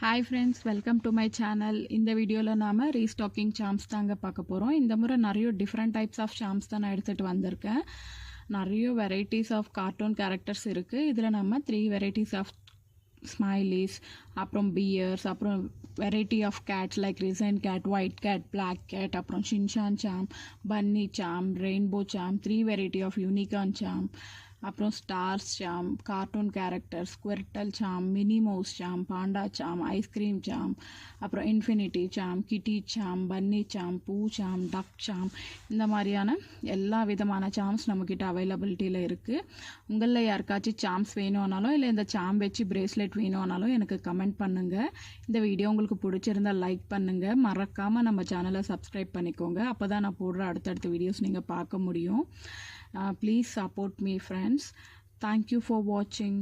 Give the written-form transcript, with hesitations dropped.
Hi friends, welcome to my channel. இந்த வீடியோல நாம ரீஸ்டாக்கிங் சாம்ஸ் தாங்க பார்க்க போறோம். இந்த முறை நிறைய டிஃப்ரெண்ட் டைப்ஸ் ஆஃப் சாம்ஸ் தான் நான் எடுத்துட்டு வந்திருக்கேன். நிறைய வெரைட்டிஸ் ஆஃப் கார்ட்டூன் கேரக்டர்ஸ் இருக்கு. இதுல நம்ம 3 வெரைட்டிஸ் ஆஃப் ஸ்மைலிஸ், அப்புறம் பியர்ஸ், அப்புறம் variety of cats like Russian cat, white cat, black cat, அப்புறம் Shinchan charm, bunny charm, rainbow charm, 3 variety of unicorn charm, அப்புறம் stars charm, cartoon character, Squirtle charm, Minnie Mouse charm, panda charm, ice cream charm, அப்புறம் infinity சாம், கிட்டி சாம், bunny சாம், பூ சாம், டக் சாம், இந்த மாதிரியான எல்லா விதமான Sam's நம்மக்கிட்ட அவைலபிலிட்டியில் இருக்குது. உங்களில் யாருக்காச்சும் சாம்ஸ் வேணும்னாலும் இல்லை இந்த சாம் வச்சு பிரேஸ்லெட் வேணும்னாலும் எனக்கு கமெண்ட் பண்ணுங்கள். இந்த வீடியோ உங்களுக்கு பிடிச்சிருந்தால் லைக் பண்ணுங்கள். மறக்காமல் நம்ம சேனலை சப்ஸ்கிரைப் பண்ணிக்கோங்க. அப்போ தான் நான் போடுற அடுத்தடுத்த வீடியோஸ் நீங்கள் பார்க்க முடியும். Please support me friends. Thank you for watching.